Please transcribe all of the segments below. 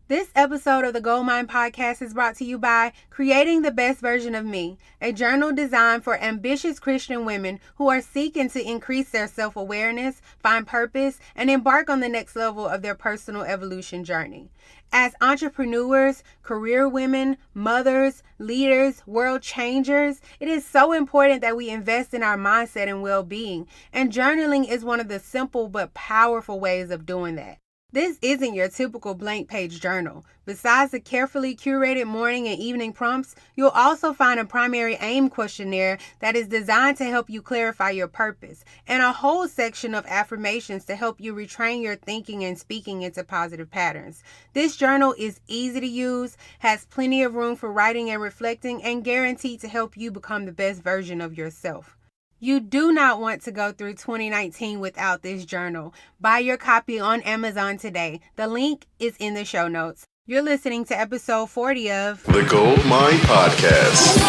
This episode of the Goldmine Podcast is brought to you by Creating the Best Version of Me, a journal designed for ambitious Christian women who are seeking to increase their self-awareness, find purpose, and embark on the next level of their personal evolution journey. As entrepreneurs, career women, mothers, leaders, world changers, it is so important that we invest in our mindset and well-being, and journaling is one of the simple but powerful ways of doing that. This isn't your typical blank page journal. Besides the carefully curated morning and evening prompts, you'll also find a primary aim questionnaire that is designed to help you clarify your purpose, and a whole section of affirmations to help you retrain your thinking and speaking into positive patterns. This journal is easy to use, has plenty of room for writing and reflecting, and guaranteed to help you become the best version of yourself. You do not want to go through 2019 without this journal. Buy your copy on Amazon today. The link is in the show notes. You're listening to episode 40 of The Goldmine Podcast.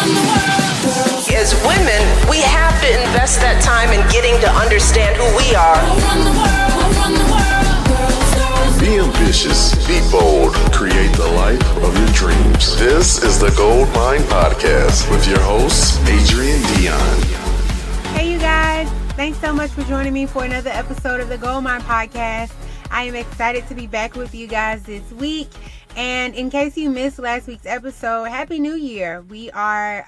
As women, we have to invest that time in getting to understand who we are. Be ambitious, be bold, create the life of your dreams. This is the Goldmine Podcast with your host, Adrienne Dion. Hey you guys, thanks so much for joining me for another episode of the Goldmine Podcast. I am excited to be back with you guys this week. And in case you missed last week's episode, Happy New Year. We are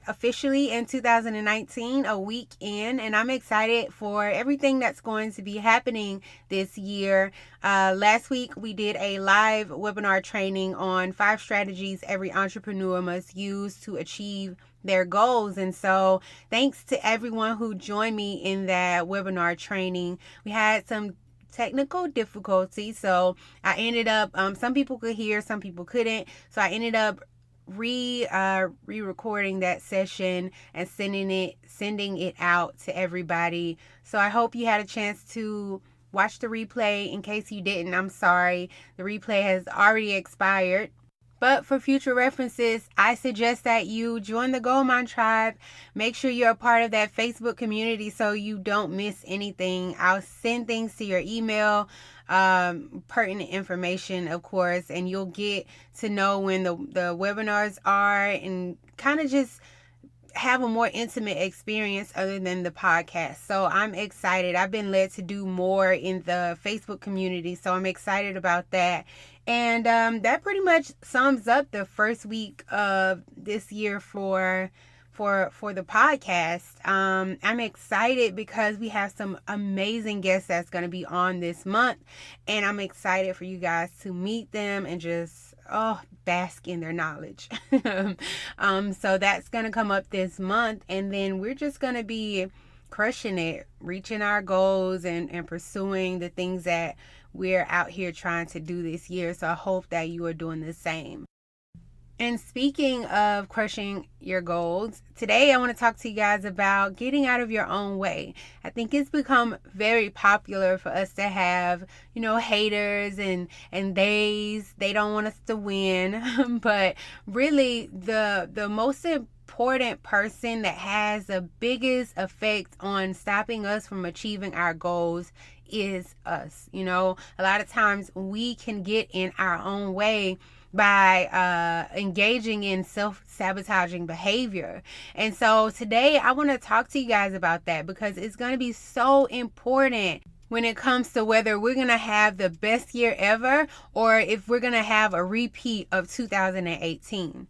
officially in 2019, a week in, and I'm excited for everything that's going to be happening this year. Last week, we did a live webinar training on 5 strategies every entrepreneur must use to achieve their goals. And so thanks to everyone who joined me in that webinar training. We had some technical difficulties, so I ended up some people could hear, some people couldn't, so I ended up re-recording that session and sending it out to everybody. So I hope you had a chance to watch the replay. In case you didn't, I'm sorry, the replay has already expired. But for future references, I suggest that you join the Goldmine Tribe. Make sure you're a part of that Facebook community so you don't miss anything. I'll send things to your email, pertinent information, of course, and you'll get to know when the webinars are and kind of just have a more intimate experience other than the podcast. So I'm excited. I've been led to do more in the Facebook community, so I'm excited about that. And that pretty much sums up the first week of this year for the podcast. I'm excited because we have some amazing guests that's going to be on this month, and I'm excited for you guys to meet them and just bask in their knowledge. So that's going to come up this month, and then we're just going to be crushing it, reaching our goals and pursuing the things that we're out here trying to do this year. So I hope that you are doing the same. And speaking of crushing your goals, today I want to talk to you guys about getting out of your own way. I think it's become very popular for us to have, haters and they don't want us to win. But really the most important person that has the biggest effect on stopping us from achieving our goals is us. A lot of times we can get in our own way by engaging in self-sabotaging behavior. And so today I want to talk to you guys about that because it's going to be so important when it comes to whether we're going to have the best year ever or if we're going to have a repeat of 2018.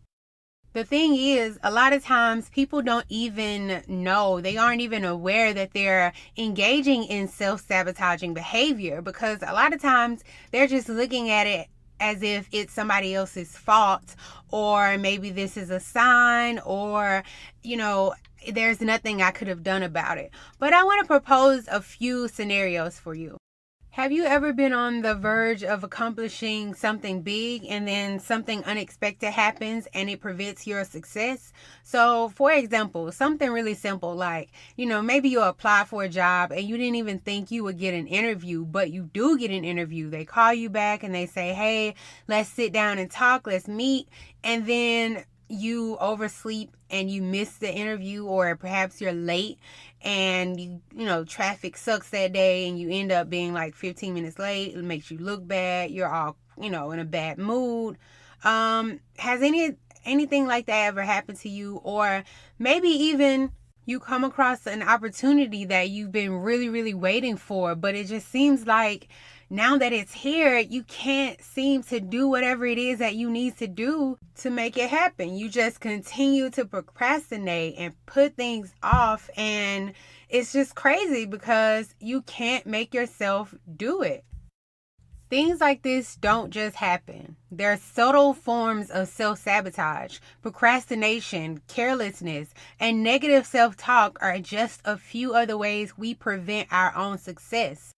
The thing is, a lot of times people don't even know, they aren't even aware that they're engaging in self-sabotaging behavior because a lot of times they're just looking at it as if it's somebody else's fault, or maybe this is a sign, or, there's nothing I could have done about it. But I want to propose a few scenarios for you. Have you ever been on the verge of accomplishing something big and then something unexpected happens and it prevents your success? So, for example, something really simple like, maybe you apply for a job and you didn't even think you would get an interview, but you do get an interview. They call you back and they say, hey, let's sit down and talk, let's meet. And then you oversleep and you miss the interview, or perhaps you're late and traffic sucks that day and you end up being like 15 minutes late. It makes you look bad. You're all in a bad mood. Has anything like that ever happened to you? Or maybe even you come across an opportunity that you've been really, really waiting for, but it just seems like now that it's here, you can't seem to do whatever it is that you need to do to make it happen. You just continue to procrastinate and put things off, and it's just crazy because you can't make yourself do it. Things like this don't just happen. They're subtle forms of self-sabotage. Procrastination, carelessness, and negative self-talk are just a few of the ways we prevent our own success.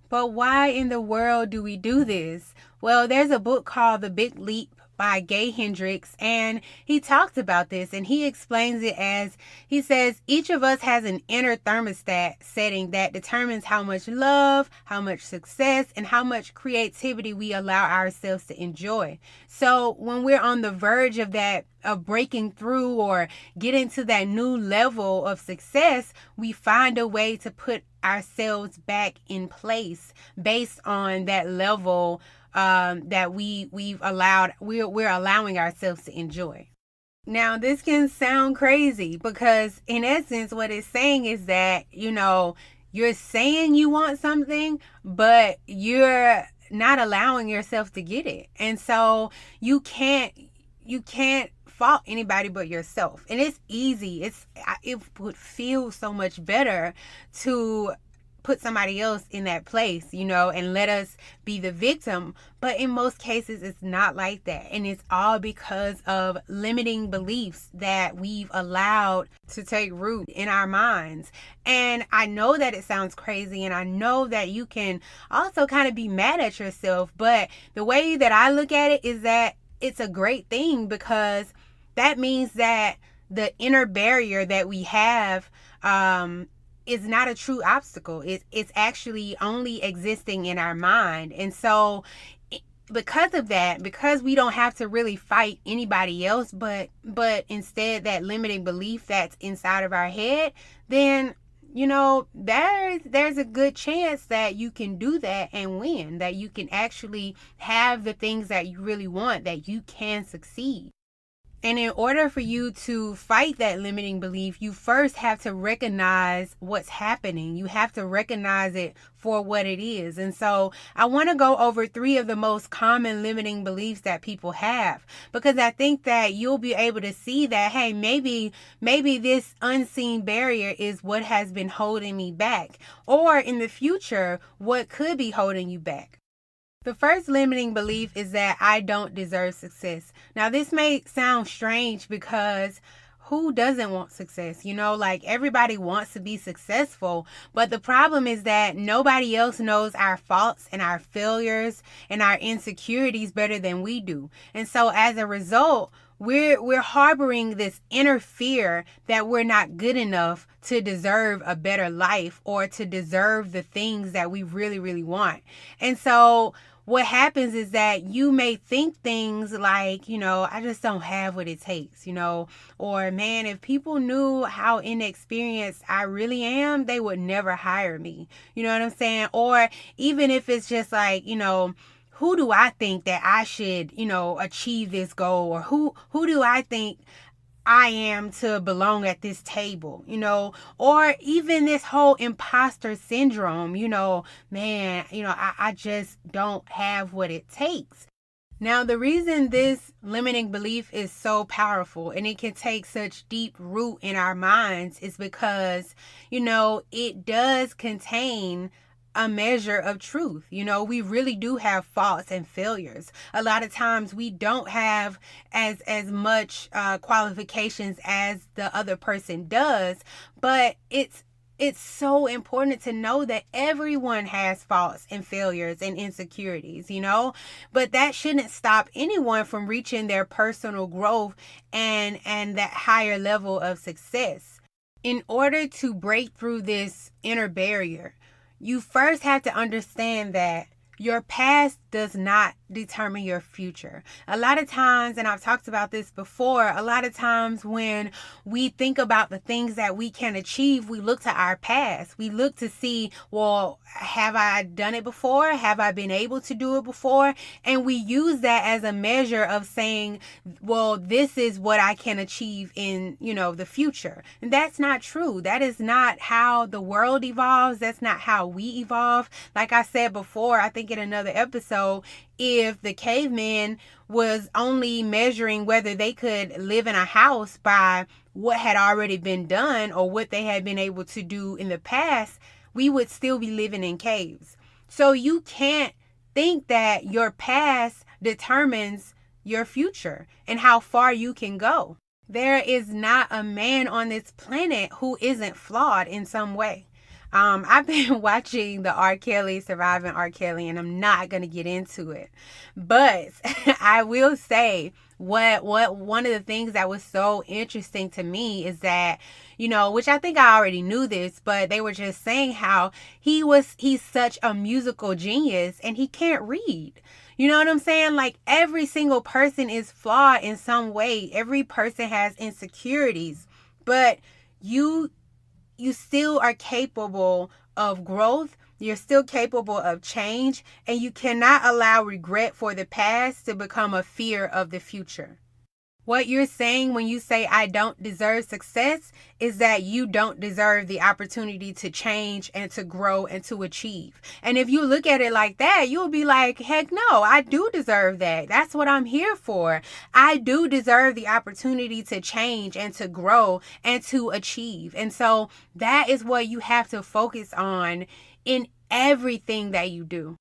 But why in the world do we do this? Well, there's a book called The Big Leap by Gay Hendricks, and he talks about this, and he explains it as, he says, each of us has an inner thermostat setting that determines how much love, how much success, and how much creativity we allow ourselves to enjoy. So when we're on the verge of breaking through or getting to that new level of success, we find a way to put ourselves back in place based on that level that we're allowing ourselves to enjoy. Now, this can sound crazy because in essence, what it's saying is that, you're saying you want something, but you're not allowing yourself to get it. And so you can't fault anybody but yourself. And it's easy. It would feel so much better to put somebody else in that place, and let us be the victim. But in most cases, it's not like that. And it's all because of limiting beliefs that we've allowed to take root in our minds. And I know that it sounds crazy, and I know that you can also kind of be mad at yourself. But the way that I look at it is that it's a great thing, because that means that the inner barrier that we have is not a true obstacle. It's actually only existing in our mind. And so because of that, because we don't have to really fight anybody else, but instead that limiting belief that's inside of our head, then there's a good chance that you can do that and win, that you can actually have the things that you really want, that you can succeed. And in order for you to fight that limiting belief, you first have to recognize what's happening. You have to recognize it for what it is. And so I want to go over 3 of the most common limiting beliefs that people have, because I think that you'll be able to see that, hey, maybe this unseen barrier is what has been holding me back, or in the future, what could be holding you back. The first limiting belief is that I don't deserve success. Now, this may sound strange because who doesn't want success? Everybody wants to be successful. But the problem is that nobody else knows our faults and our failures and our insecurities better than we do. And so as a result, we're harboring this inner fear that we're not good enough to deserve a better life or to deserve the things that we really, really want. And so what happens is that you may think things like, I just don't have what it takes, or man, if people knew how inexperienced I really am, they would never hire me. You know what I'm saying? Or even if it's just like, who do I think that I should, achieve this goal? Or who do I think I am to belong at this table, or even this whole imposter syndrome, I just don't have what it takes. Now, the reason this limiting belief is so powerful and it can take such deep root in our minds is because, it does contain a measure of truth. We really do have faults and failures. A lot of times we don't have as much qualifications as the other person does, but it's so important to know that everyone has faults and failures and insecurities, but that shouldn't stop anyone from reaching their personal growth and that higher level of success. In order to break through this inner barrier, you first have to understand that Your past does not determine your future. A lot of times, and I've talked about this before, a lot of times when we think about the things that we can achieve, we look to our past. We look to see, well, have I done it before? Have I been able to do it before? And we use that as a measure of saying, well, this is what I can achieve in, the future. And that's not true. That is not how the world evolves. That's not how we evolve. Like I said before, I think in another episode, if the caveman was only measuring whether they could live in a house by what had already been done or what they had been able to do in the past, we would still be living in caves. So you can't think that your past determines your future and how far you can go. There is not a man on this planet who isn't flawed in some way. I've been watching the Surviving R. Kelly, and I'm not going to get into it. But I will say what one of the things that was so interesting to me is that, which I think I already knew this, but they were just saying how he's such a musical genius and he can't read. You know what I'm saying? Like, every single person is flawed in some way. Every person has insecurities, but you still are capable of growth. You're still capable of change, and you cannot allow regret for the past to become a fear of the future. What you're saying when you say I don't deserve success is that you don't deserve the opportunity to change and to grow and to achieve. And if you look at it like that, you'll be like, heck no, I do deserve that. That's what I'm here for. I do deserve the opportunity to change and to grow and to achieve. And so that is what you have to focus on in everything that you do.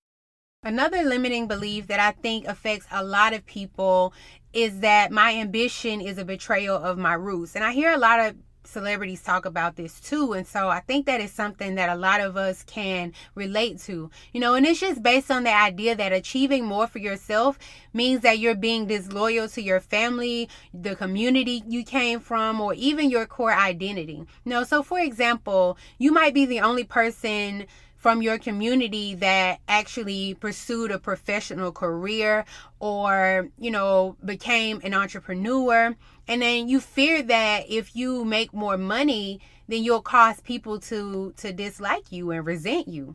Another limiting belief that I think affects a lot of people is that my ambition is a betrayal of my roots. And I hear a lot of celebrities talk about this too. And so I think that is something that a lot of us can relate to, and it's just based on the idea that achieving more for yourself means that you're being disloyal to your family, the community you came from, or even your core identity. So for example, you might be the only person from your community that actually pursued a professional career or, became an entrepreneur. And then you fear that if you make more money, then you'll cause people to dislike you and resent you.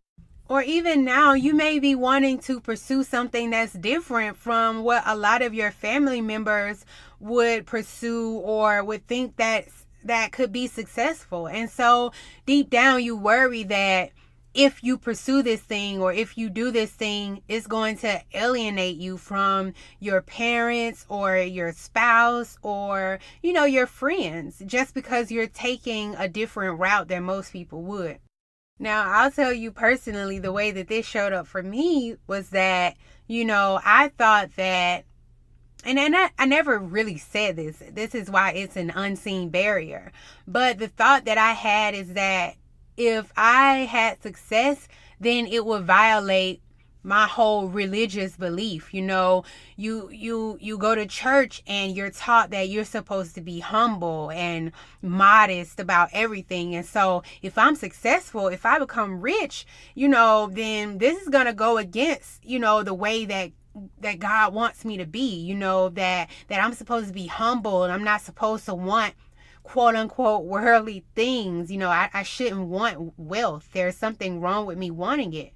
Or even now, you may be wanting to pursue something that's different from what a lot of your family members would pursue or would think that could be successful. And so deep down, you worry that if you pursue this thing or if you do this thing, it's going to alienate you from your parents or your spouse or, your friends, just because you're taking a different route than most people would. Now, I'll tell you personally, the way that this showed up for me was that, I thought that, and I never really said this. This is why it's an unseen barrier. But the thought that I had is that if I had success, then it would violate my whole religious belief. You go to church and you're taught that you're supposed to be humble and modest about everything. And so if I'm successful, if I become rich, then this is going to go against, the way that God wants me to be, that I'm supposed to be humble and I'm not supposed to want quote unquote worldly things. I shouldn't want wealth. There's something wrong with me wanting it.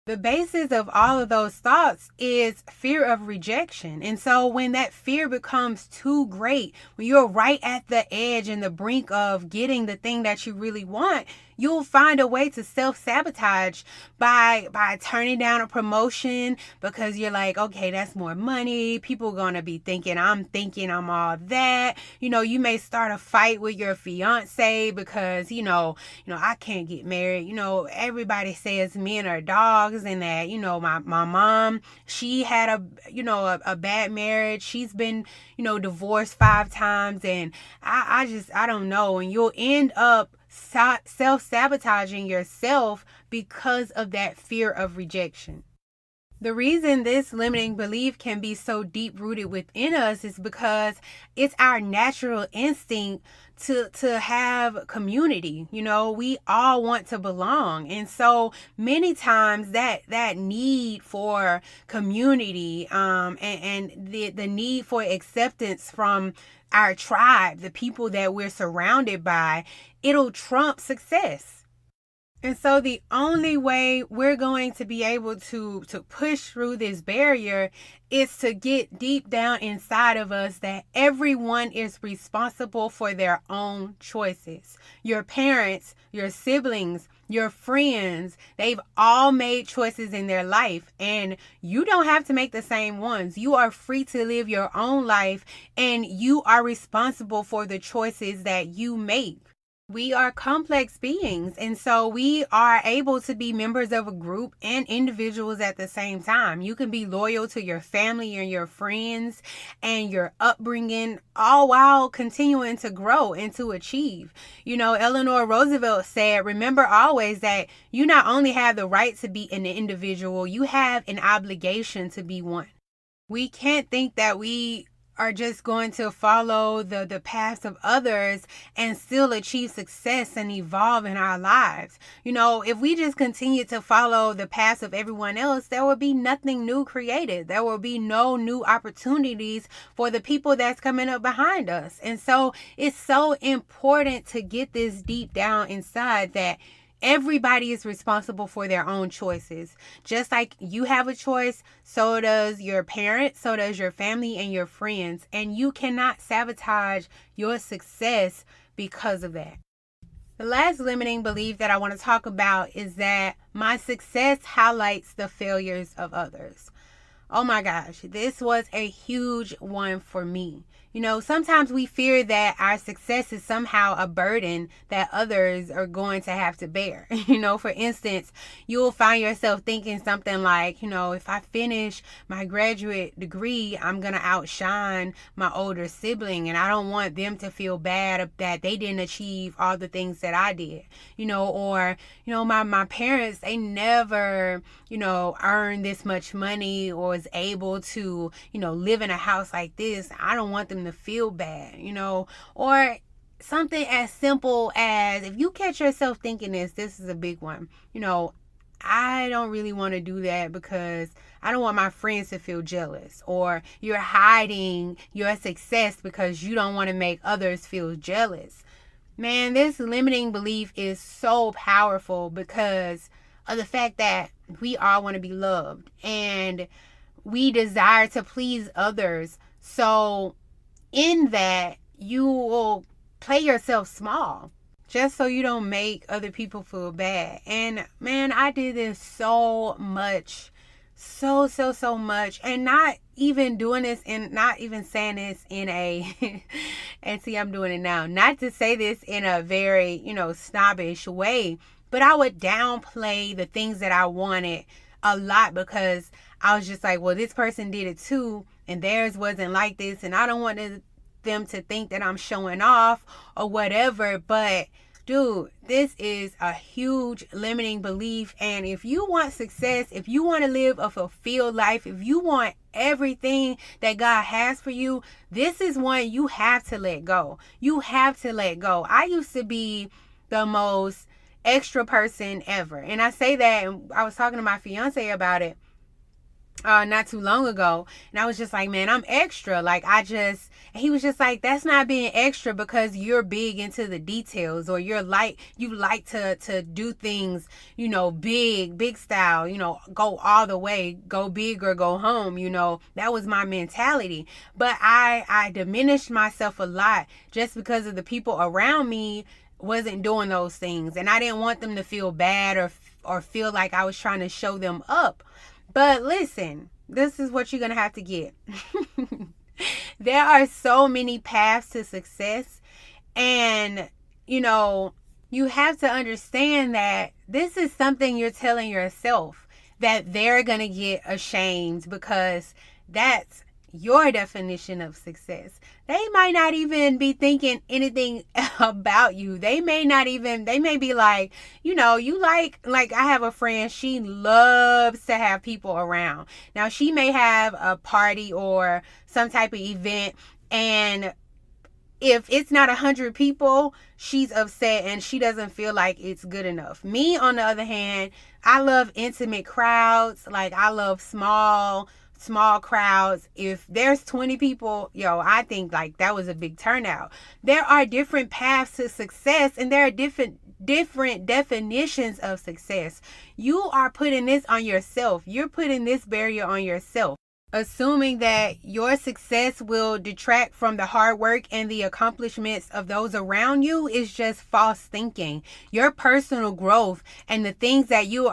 The basis of all of those thoughts is fear of rejection. And so when that fear becomes too great, when you're right at the edge and the brink of getting the thing that you really want, you'll find a way to self-sabotage by turning down a promotion because you're like, okay, that's more money. People are going to be thinking I'm all that. You may start a fight with your fiance because, I can't get married. Everybody says men are dogs and that, my mom, she had a bad marriage. She's been, divorced 5 times and I don't know. And you'll end up self-sabotaging yourself because of that fear of rejection. The reason this limiting belief can be so deep rooted within us is because it's our natural instinct to have community. We all want to belong. And so many times that need for community, and the need for acceptance from our tribe, the people that we're surrounded by, it'll trump success. And so the only way we're going to be able to push through this barrier is to get deep down inside of us that everyone is responsible for their own choices. Your parents, your siblings, your friends, they've all made choices in their life, and you don't have to make the same ones. You are free to live your own life, and you are responsible for the choices that you make. We are complex beings, and so we are able to be members of a group and individuals at the same time. You can be loyal to your family and your friends and your upbringing, all while continuing to grow and to achieve. Eleanor Roosevelt said, remember always that you not only have the right to be an individual, you have an obligation to be one. We can't think that we are just going to follow the paths of others and still achieve success and evolve in our lives. If we just continue to follow the paths of everyone else, there will be nothing new created. There will be no new opportunities for the people that's coming up behind us. And so it's so important to get this deep down inside that everybody is responsible for their own choices. Just like you have a choice, so does your parents, so does your family and your friends. And you cannot sabotage your success because of that. The last limiting belief that I want to talk about is that my success highlights the failures of others. Oh my gosh, this was a huge one for me. Sometimes we fear that our success is somehow a burden that others are going to have to bear. For instance, you'll find yourself thinking something like, if I finish my graduate degree, I'm going to outshine my older sibling, and I don't want them to feel bad that they didn't achieve all the things that I did. Or my parents, they never, earned this much money or was able to, live in a house like this. I don't want them to feel bad, or something as simple as, if you catch yourself thinking this is a big one, I don't really want to do that because I don't want my friends to feel jealous, or you're hiding your success because you don't want to make others feel jealous. Man, this limiting belief is so powerful because of the fact that we all want to be loved and we desire to please others. So in that, you will play yourself small just so you don't make other people feel bad. And man, I did this so much, so much, and not even doing this and not even saying this in a and see, I'm doing it now, not to say this in a very snobbish way, but I would downplay the things that I wanted a lot because I was just like, well, this person did it too, and theirs wasn't like this, and I don't want them to think that I'm showing off or whatever. But dude, this is a huge limiting belief. And if you want success, if you want to live a fulfilled life, if you want everything that God has for you, this is one you have to let go. You have to let go. I used to be the most extra person ever, and I say that, and I was talking to my fiance about it not too long ago, and I was just like, man, I'm extra. And he was just like, that's not being extra because you're big into the details, or you like to do things, big style, go all the way, go big or go home. That was my mentality. But I diminished myself a lot just because of the people around me wasn't doing those things, and I didn't want them to feel bad or feel like I was trying to show them up. But listen, this is what you're going to have to get. There are so many paths to success, and you have to understand that this is something you're telling yourself, that they're going to get ashamed because that's your definition of success. They might not even be thinking anything about you. They may be like, you like I have a friend, she loves to have people around. Now, she may have a party or some type of event, and if it's not 100 people, she's upset and she doesn't feel like it's good enough. Me, on the other hand, I love intimate crowds. Like, I love small crowds. If there's 20 people, I think like that was a big turnout. There are different paths to success, and there are different definitions of success. You are putting this on yourself. You're putting this barrier on yourself. Assuming that your success will detract from the hard work and the accomplishments of those around you is just false thinking. Your personal growth and the things that you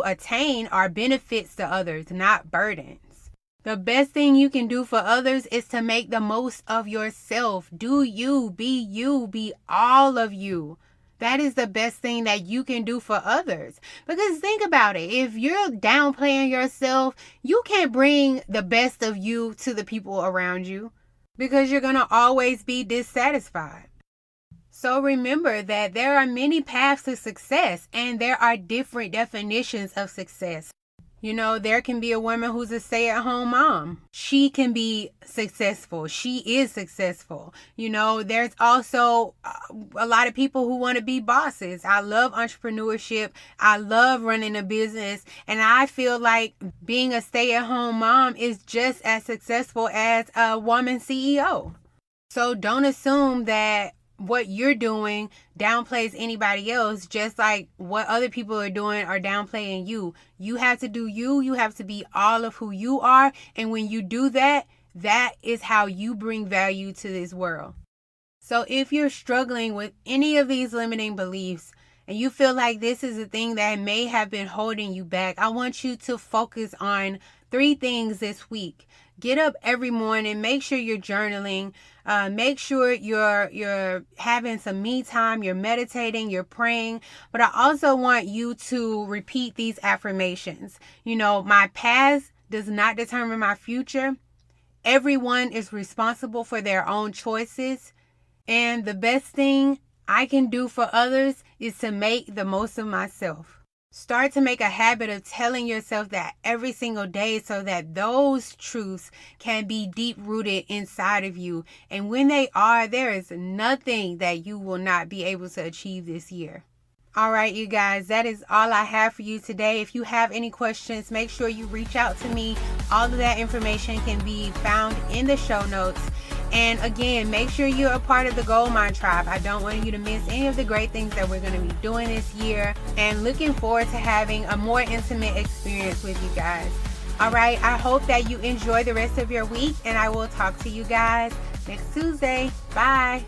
attain are benefits to others, not burdens. The best thing you can do for others is to make the most of yourself. Do you, be all of you. That is the best thing that you can do for others. Because think about it. If you're downplaying yourself, you can't bring the best of you to the people around you, because you're going to always be dissatisfied. So remember that there are many paths to success, and there are different definitions of success. There can be a woman who's a stay-at-home mom. She can be successful. She is successful. There's also a lot of people who want to be bosses. I love entrepreneurship. I love running a business. And I feel like being a stay-at-home mom is just as successful as a woman CEO. So don't assume that what you're doing downplays anybody else, just like what other people are doing are downplaying you. You have to do you. You have to be all of who you are. And when you do that, that is how you bring value to this world. So if you're struggling with any of these limiting beliefs and you feel like this is a thing that may have been holding you back, I want you to focus on 3 things this week. Get up every morning. Make sure you're journaling. Make sure you're having some me time. You're meditating. You're praying. But I also want you to repeat these affirmations. My past does not determine my future. Everyone is responsible for their own choices. And the best thing I can do for others is to make the most of myself. Start to make a habit of telling yourself that every single day, so that those truths can be deep-rooted inside of you. And when they are, there is nothing that you will not be able to achieve this year. All right, you guys, that is all I have for you today. If you have any questions, make sure you reach out to me. All of that information can be found in the show notes. And again, make sure you're a part of the Goldmine Tribe. I don't want you to miss any of the great things that we're going to be doing this year, and looking forward to having a more intimate experience with you guys. All right, I hope that you enjoy the rest of your week, and I will talk to you guys next Tuesday. Bye.